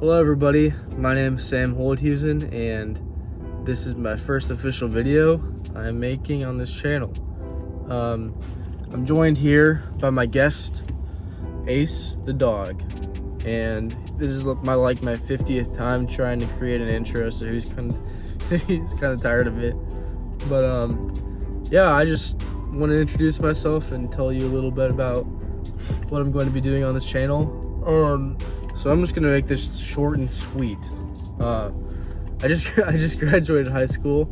Hello everybody, my name is Sam Holdhusen and this is my first official video I'm making on this channel. I'm joined here by my guest, Ace the dog, and this is my 50th time trying to create an intro, so he's kind of tired of it. But yeah, I just want to introduce myself and tell you a little bit about what I'm going to be doing on this channel. So I'm just gonna make this short and sweet. I just graduated high school.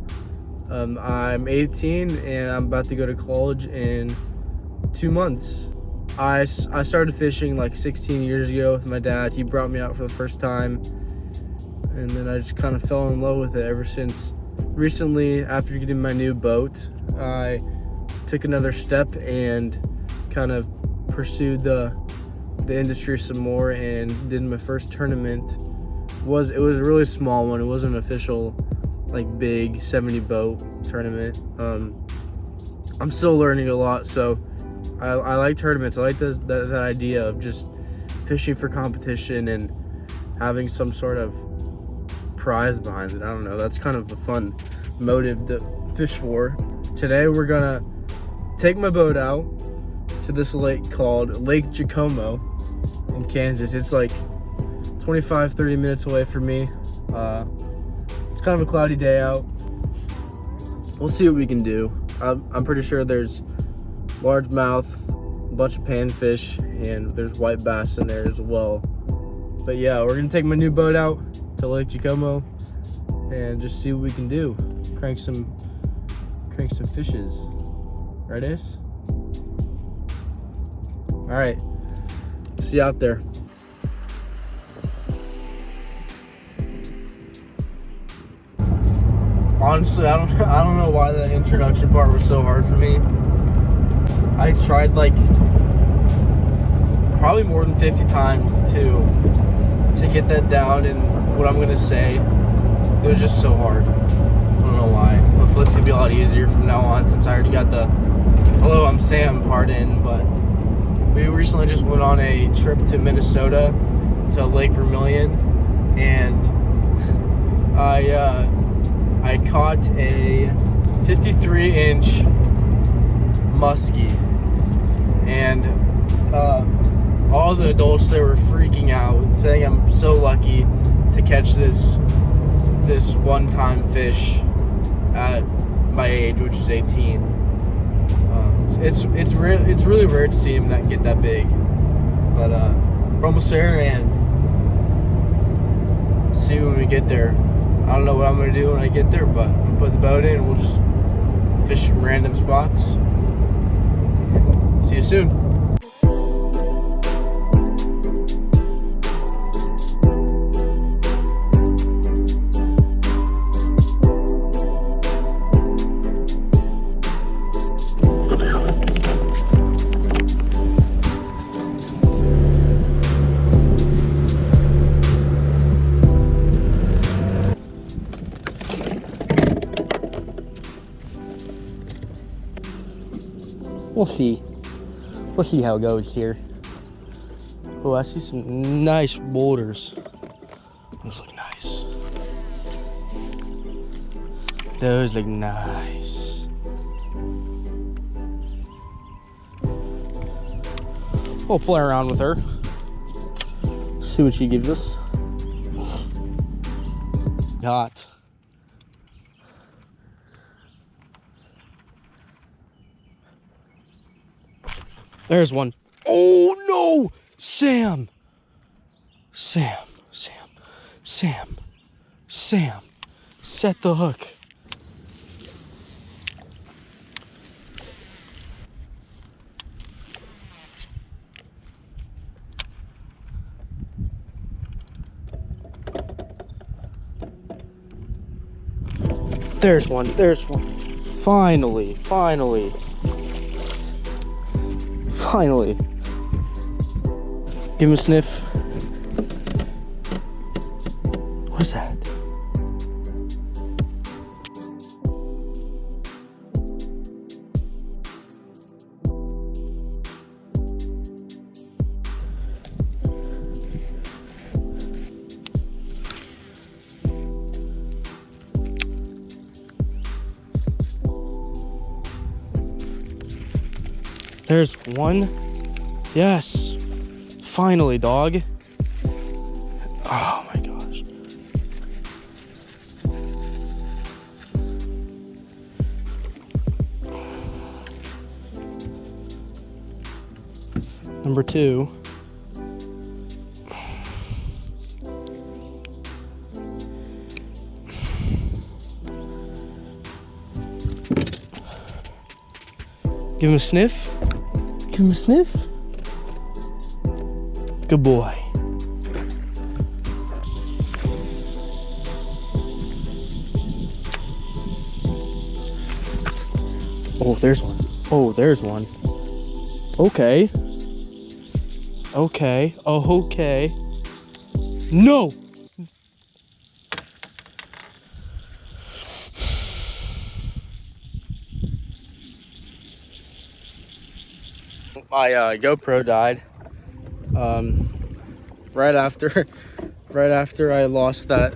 I'm 18 and I'm about to go to college in 2 months. I started fishing like 16 years ago with my dad. He brought me out for the first time, and then I just kind of fell in love with it ever since. Recently, after getting my new boat, I took another step and kind of pursued the industry some more and did my first tournament. It was a really small one. It wasn't an official like big 70 boat tournament. I'm still learning a lot, so I like tournaments. I like that idea of just fishing for competition and having some sort of prize behind it. I don't know, that's kind of a fun motive to fish for. Today we're gonna take my boat out to this lake called Lake Jacomo in Kansas. It's like 25-30 minutes away from me. It's kind of a cloudy day out. We'll see what we can do. I'm pretty sure there's largemouth, a bunch of panfish, and there's white bass in there as well. But yeah, we're gonna take my new boat out to Lake Jacomo and just see what we can do. Crank some fishes. Right, Ace? All right, see you out there. Honestly, I don't know why the introduction part was so hard for me. I tried like probably more than 50 times to get that down and what I'm gonna say. It was just so hard. I don't know why. Hopefully it's gonna be a lot easier from now on, since I already got the "Hello, I'm Sam" part in. But we recently just went on a trip to Minnesota to Lake Vermilion, and I caught a 53-inch muskie, and all the adults there were freaking out and saying I'm so lucky to catch this one-time fish at my age, which is 18. It's really rare to see him get that big, but we're almost there, and see when we get there. I don't know what I'm gonna do when I get there, but I'm gonna put the boat in and we'll just fish some random spots. See you soon. We'll see how it goes here. Oh, I see some nice boulders. Those look nice. Those look nice. We'll play around with her. See what she gives us. Hot. There's one. Oh no! Sam! Sam. Set the hook. There's one. Finally. Give him a sniff. What is that? There's one. Yes. Finally, dog. Oh my gosh. Number 2. Give him a sniff. Give him a sniff. Good boy. Oh, there's one. Oh, there's one. Okay. Okay. Oh, okay. No! My GoPro died. Right after I lost that,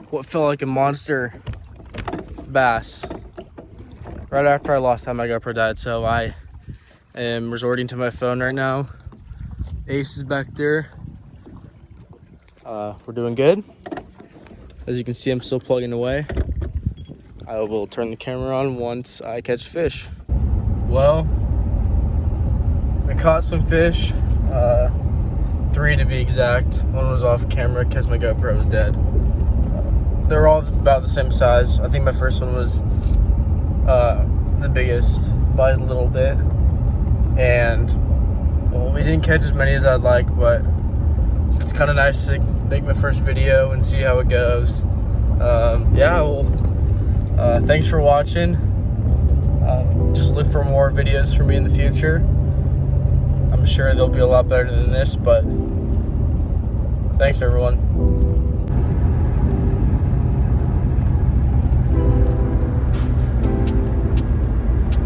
what felt like a monster bass. Right after I lost that, my GoPro died. So I am resorting to my phone right now. Ace is back there. We're doing good. As you can see, I'm still plugging away. I will turn the camera on once I catch fish. Well, I caught some fish. 3 to be exact. One was off camera because my GoPro was dead. They're all about the same size. I think my first one was the biggest by a little bit. And well, we didn't catch as many as I'd like, but it's kind of nice to make my first video and see how it goes. Yeah, well, thanks for watching. Just look for more videos from me in the future. I'm sure they'll be a lot better than this, but thanks everyone.